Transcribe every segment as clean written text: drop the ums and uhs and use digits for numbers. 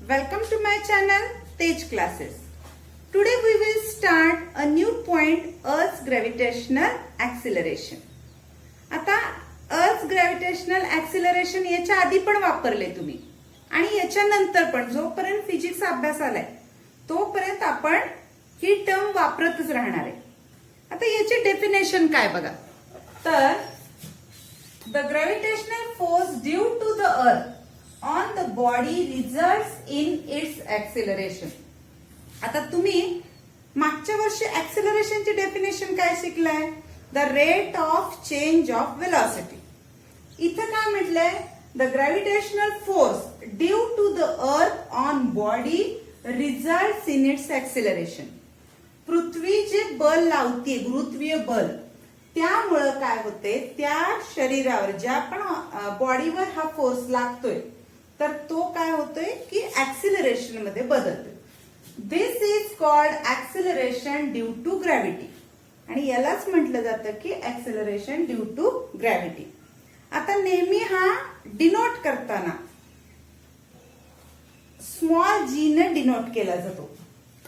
Welcome to my channel Tej Classes. Today we will start a new point, Earth's gravitational acceleration. आता Earth's gravitational acceleration याच्या आधी पण वापरले तुम्ही आणि याच्यानंतर पण जोपर्यंत फिजिक्स अभ्यास आलाय तोपर्यंत आपण ही टर्म वापरतच राहणार आहे. आता याची डेफिनेशन काय बघा. तर the gravitational force due to the earth on the body results in its acceleration. आता तुम्ही मागच्या वर्षी acceleration ची डेफिनेशन काय शिकलाय? The rate of change of velocity. इथं काय म्हटलंय? The gravitational force due to the earth on body results in its acceleration. पृथ्वी जे बल लावते, गुरुत्वीय बल, त्यामुळं काय होते, त्या शरीरावर ज्या पण बॉडीवर हा फोर्स लागतोय तर तो काय होतोय की ऍक्सिलरेशन मध्ये बदलतोय. This is called acceleration due to gravity आणि यालाच म्हटलं जातं की ऍक्सिलरेशन ड्यू टू ग्रॅव्हिटी. आता नेहमी हा डिनोट करताना स्मॉल जी ने डिनोट केला जातो.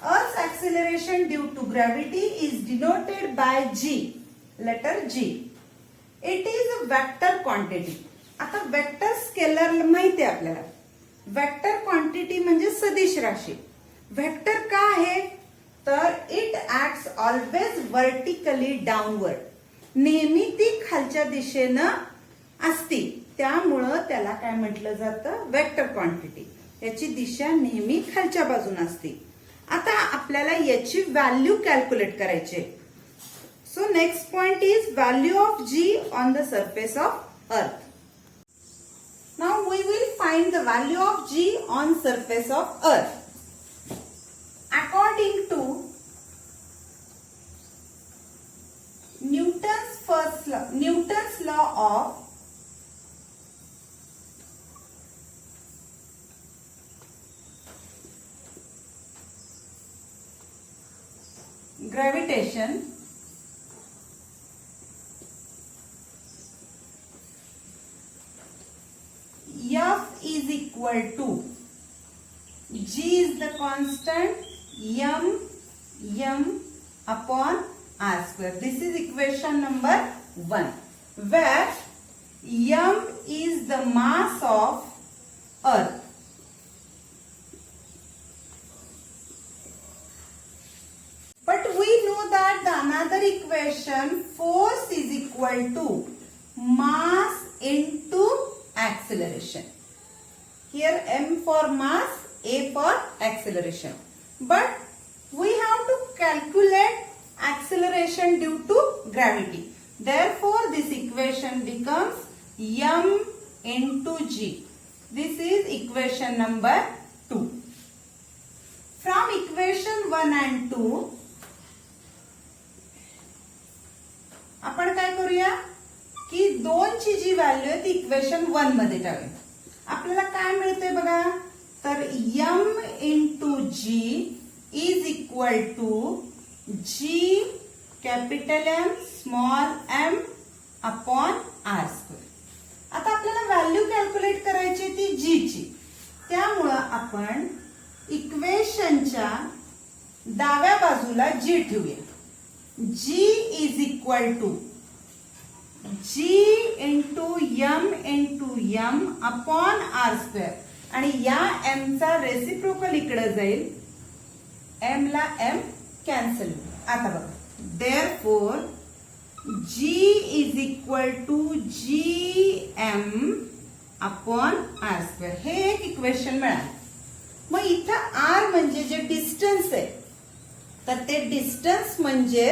Earth's acceleration due to gravity is denoted by G. Letter G. It is a vector quantity. आता वेक्टर स्केलर माहिती आहे आपल्याला. वेक्टर क्वांटिटी म्हणजे सदिश राशी. वेक्टर का आहे तर it acts always vertically downward. नेहमी ती खालच्या दिशेनं असते, त्यामुळं त्याला काय म्हटलं जातं, वेक्टर क्वांटिटी. याची दिशा नेहमी खालच्या बाजूने असते. आता आपल्याला याची व्हॅल्यू कॅल्क्युलेट करायची. So next point is value of g on the surface of earth. Now we will find the value of G on surface of earth. According to Newton's law of gravitation, F is equal to G is the constant, m upon r square. This is equation number 1, where m is the mass of earth. But we know that the another equation, force is equal to mass into acceleration. Here m for mass, a for acceleration. But we have to calculate acceleration due to gravity. Therefore, this equation becomes m into g. This is equation number 2. From equation 1 and 2, आपण काय करूया की 2 ची जी value आहे ती equation 1 मध्ये टाकूया. आपल्याला काय मिळते बघा. तर m into g is equal to G capital M small m upon r square. आता आपल्याला व्हॅल्यू कॅल्क्युलेट करायची ती जी ची, त्यामुळं आपण इक्वेशनच्या डाव्या बाजूला जी ठेवूया. G is equal to G into m upon r square आणि या m चा रेसिप्रोकल इकडे जाईल, m ला m कॅन्सल. आता बघा, therefore G is equal to gm upon r square. हे एक इक्वेशन मिळालं. मग इथं r म्हणजे जे डिस्टन्स आहे तर ते डिस्टन्स म्हणजे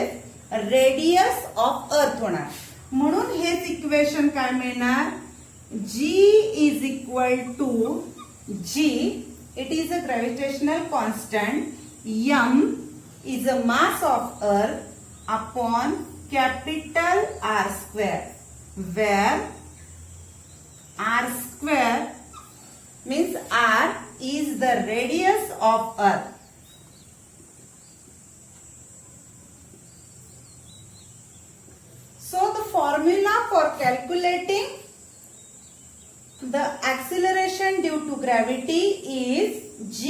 रेडियस ऑफ अर्थ होणार. म्हणून हेच इक्वेशन काय मिळणार, G is equal to G, it is a gravitational constant, m is a mass of earth upon capital R square, where R square means R is the radius of earth. So the formula for calculating the acceleration due to gravity is G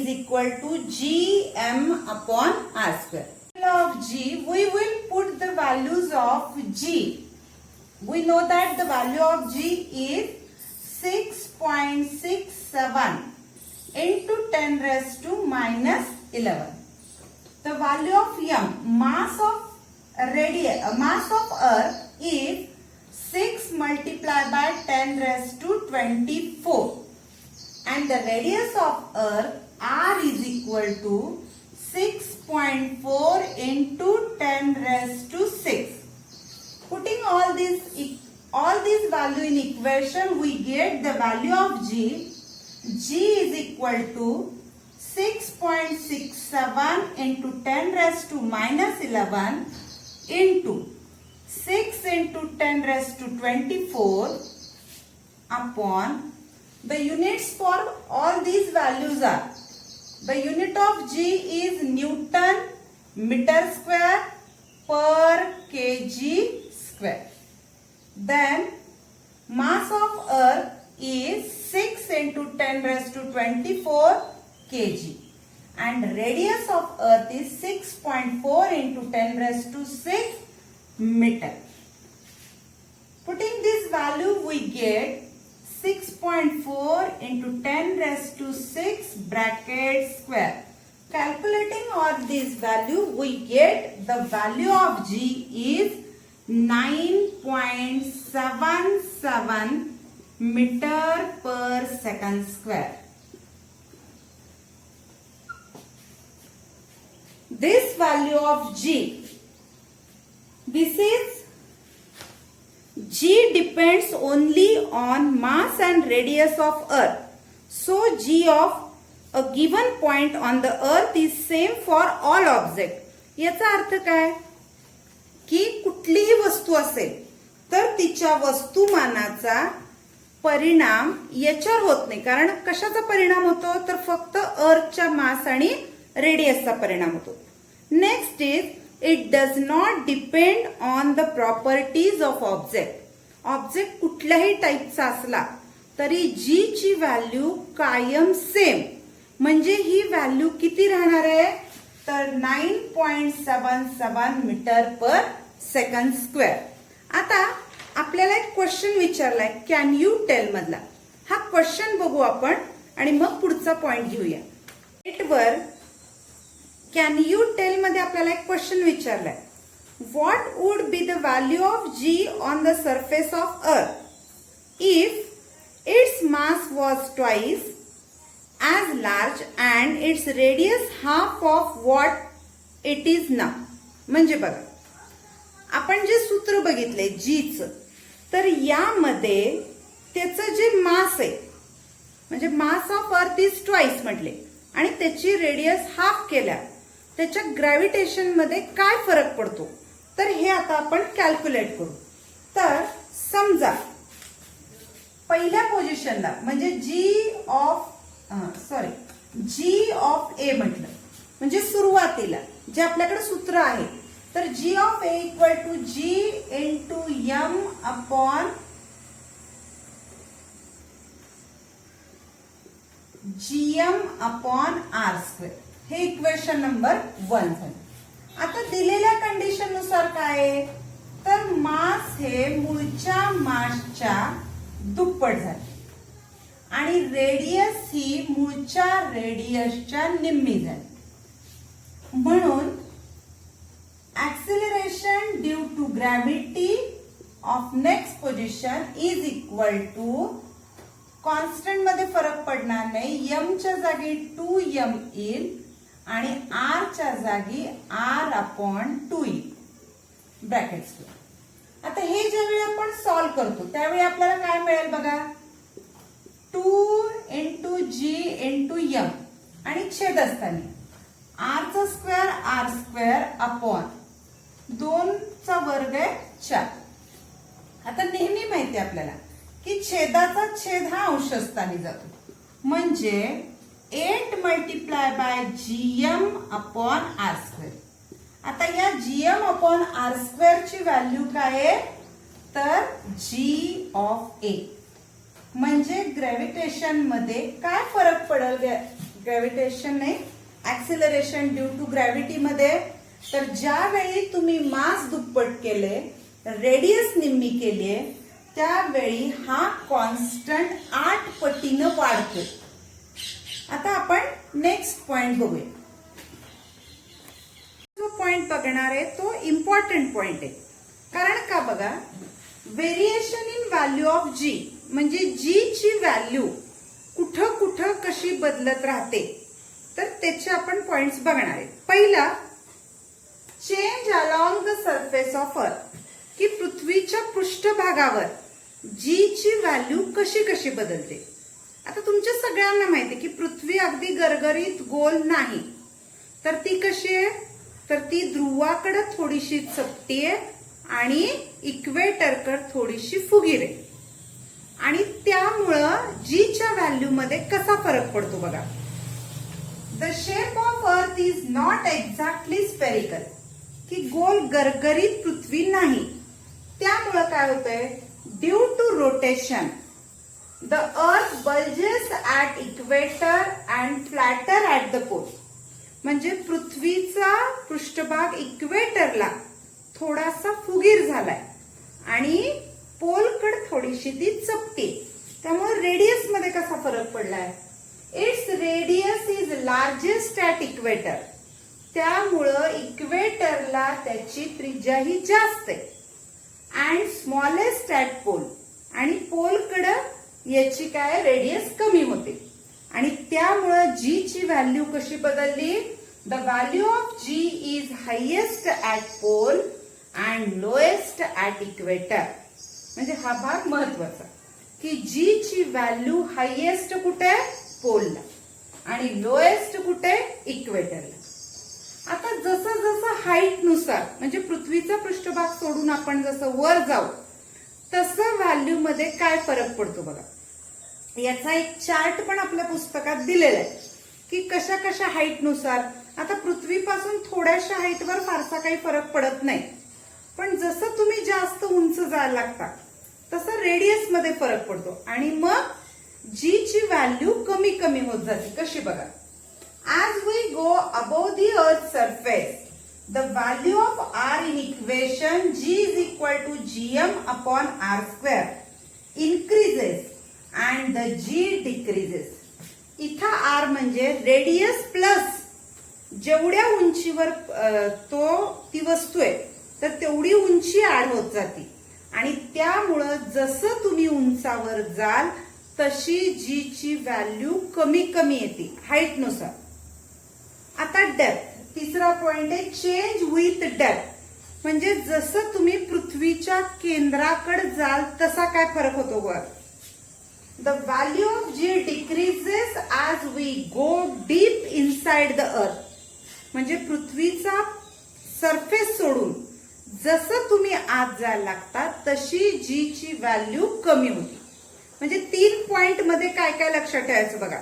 is equal to gm upon r square. Of g, we will put the values of g. We know that the value of g is 6.67 into 10 raised to minus 11. The value of m, mass of earth is 6 multiplied by 10 raised to 24, and the radius of earth r is equal to 6.4 into 10 raised to 6. Putting all these value in equation, we get the value of g. G is equal to 6.67 into 10 raised to minus 11 into 6 into 10 raised to 24 upon the units for all these values are. The unit of g is Newton meter square per kg square. Then mass of earth is 6 into 10 raised to 24 kg, and radius of earth is 6.4 into 10 raised to 6 meter. Putting this value, we get 6.4 into 10 raised to 6 bracket square. Calculating all this value, we get the value of g is 9.77 meter per second square. This value of g, this is g depends only on mass and radius of earth. So g of a given point on the earth is same for all object. याचा अर्थ काय की कुठलीही वस्तू असेल तर तिच्या वस्तुमानाचा परिणाम याच्यावर होत नाही. कारण कशाचा परिणाम होतो तर फक्त अर्थच्या मास आणि रेडियसचा परिणाम होतो. Next is it does not depend on the properties of object. Object कुठल्याही टाईपचा असला तरी जी ची व्हॅल्यू कायम सेम. म्हणजे ही व्हॅल्यू किती राहणार आहे तर 9.77 मीटर पर सेकंड स्क्वेअर. आता आपल्याला एक क्वेश्चन विचारलाय कॅन यू टेल मधला. हा क्वेश्चन बघू आपण आणि मग पुढचा पॉइंट घेऊया. वर कॅन यू टेल मध्ये आपल्याला एक क्वेश्चन विचारलाय. What would be the value of g on the surface of earth if its mass was twice as large and its radius half of what it is now. म्हणजे बघा आपण जे सूत्र बघितले जीच, तर यामध्ये त्याचं जे मास आहे म्हणजे मास ऑफ अर्थ इज ट्वाइस म्हटले आणि त्याची रेडियस हाफ केल्या त्याच्या ग्रॅव्हिटेशन मध्ये काय फरक पडतो तर हे आता आपण कॅल्क्युलेट करू. तर समजा पहिल्या पोझिशनला म्हणजे जी ऑफ ए म्हटलं म्हणजे सुरुवातीला जे आपल्याकडे सूत्र आहे तर g of a equal to g into m upon GM upon r square. हे इक्वेशन नंबर 1 झालं. आता दिलेल्या कंडिशन नुसार काय आहे तर मास हे मूळच्या मासच्या दुप्पट झाले आणि रेडियस ही मूळच्या रेडियसच्या निम्मी झाली. म्हणून acceleration due to gravity of next position is equal to constant मध्ये फरक पडणार नाही. एम च्या जागी 2m येईल आणि आर च्या जागी r अपॉन 2 येईल ब्रॅकेट्स. आता हे ज्यावेळी आपण सॉल्व्ह करतो त्यावेळी आपल्याला काय मिळेल बघा 2 इंटू जी इंटू एम आणि छेद असताना r चा स्क्वेअर r स्क्वेअर अपॉन 2 चा वर्ग आहे 4. आता नेहमी माहिती आपल्याला की छेदाचा छेद हा अंशस्थानी जातो म्हणजे 8 multiply by GM upon r square. आता या जीएम अपॉन आर स्क्वेअर ची व्हॅल्यू काय आहे तर जी ऑफ ए. म्हणजे ग्रॅव्हिटेशन मध्ये काय फरक पडेल ग्रॅव्हिटेशन नाही, ऍक्सिलरेशन ड्यू टू ग्रॅव्हिटी मध्ये, तर ज्यावेळी तुम्ही मास दुप्पट केले, रेडियस निम्मी केलीये, त्यावेळी हा कॉन्स्टंट 8 पटीनं वाढतो. आता आपण नेक्स्ट पॉइंट बघूया. जो पॉइंट बघणार आहे तो इम्पॉर्टंट पॉइंट आहे. कारण का बघा, व्हेरिएशन इन व्हॅल्यू ऑफ जी म्हणजे जी ची व्हॅल्यू कुठं कुठं कशी बदलत राहते, तर त्याचे आपण पॉइंट्स बघणार आहे. पहिला, change along the surface of अर्थ, की पृथ्वीच्या पृष्ठभागावर जी ची व्हॅल्यू कशी कशी बदलते. आता तुमच्या सगळ्यांना माहिती आहे की पृथ्वी अगदी गरगरीत गोल नाही, तर ती कशी आहे, तर ती ध्रुवाकडे थोडीशी चपटी आहे आणि इक्वेटरकडे थोडीशी फुगीर आहे. आणि त्यामुळं जी च्या व्हॅल्यू मध्ये कसा फरक पडतो बघा. The shape of earth is not exactly spherical, की गोल गरगरीत पृथ्वी नाही. त्यामुळं काय होतंय, due to rotation the earth bulges at equator and flatter at the pole. म्हणजे पृथ्वीचा पृष्ठभाग इक्वेटरला थोडासा फुगीर झालाय आणि पोलकडे थोडीशी ती चपटी. त्यामुळे रेडियस मध्ये कसा फरक पडलाय, its radius is largest at equator. त्यामुळं इक्वेटरला त्याची त्रिज्या ही जास्त आहे. अँड स्मॉलेस्ट ऍट पोल, आणि पोलकडे याची काय रेडियस कमी होते. आणि त्यामुळं जी ची व्हॅल्यू कशी बदलली, the value of g is highest at pole and lowest at equator. म्हणजे हा भाग महत्वाचा, की जी ची व्हॅल्यू हायेस्ट कुठे, पोलला, आणि लोएस्ट कुठे, इक्वेटरला. आता जसं जसं हाईट नुसार म्हणजे पृथ्वीचा पृष्ठभाग सोडून आपण जसं वर जाऊ तसं व्हॅल्यू मध्ये काय फरक पडतो बघा. याचा एक चार्ट पण आपल्या पुस्तकात दिलेला आहे की कशा कशा हाईट नुसार. आता पृथ्वीपासून थोड्याशा हाईटवर फारसा काही फरक पडत नाही, पण जसं तुम्ही जास्त उंच जायला लागता तसं रेडियस मध्ये फरक पडतो आणि मग जी ची व्हॅल्यू कमी कमी होत जाते. कशी बघा, as we go above the earth's surface, the value of r in equation g is equal to gm upon r square increases and the g decreases. इथं r म्हणजे रेडियस प्लस जेवढ्या उंचीवर ती वस्तू आहे तर तेवढी उंची ऍड होत जाते. आणि त्यामुळं जसं तुम्ही उंचावर जाल तशी जी ची व्हॅल्यू कमी कमी येते हाईट नुसार. आता डेप्थ, तिसरा पॉइंट आहे चेंज विथ डेप्थ. म्हणजे जसं तुम्ही पृथ्वीच्या केंद्राकडे जाल तसा काय फरक होतो वर. The value of g decreases as we go deep inside the earth. म्हणजे पृथ्वीचा सरफेस सोडून जसं तुम्ही आत जायला लागता तशी जी ची व्हॅल्यू कमी होती. म्हणजे 3 पॉइंट मध्ये काय काय लक्षात ठेवायचं बघा.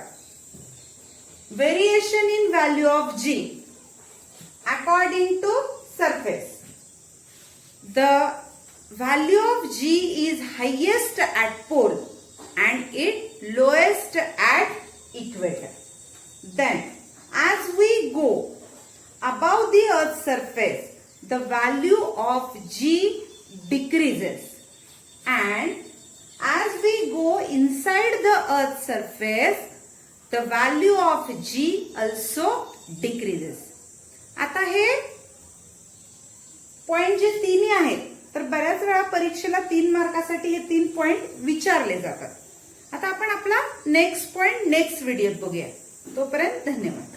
Variation in value of G according to surface. The value of G is highest at pole and it lowest at equator. Then as we go above the earth's surface, the value of G decreases, and as we go inside the earth's surface, the value of G also decreases. आता हे point जे तिन्ही आहेत तर बऱ्याच वेळा परीक्षेला 3 मार्कासाठी हे 3 पॉइंट विचारले जातात. आता आपण आपला नेक्स्ट पॉइंट नेक्स्ट व्हिडिओत बघूया. तोपर्यंत धन्यवाद.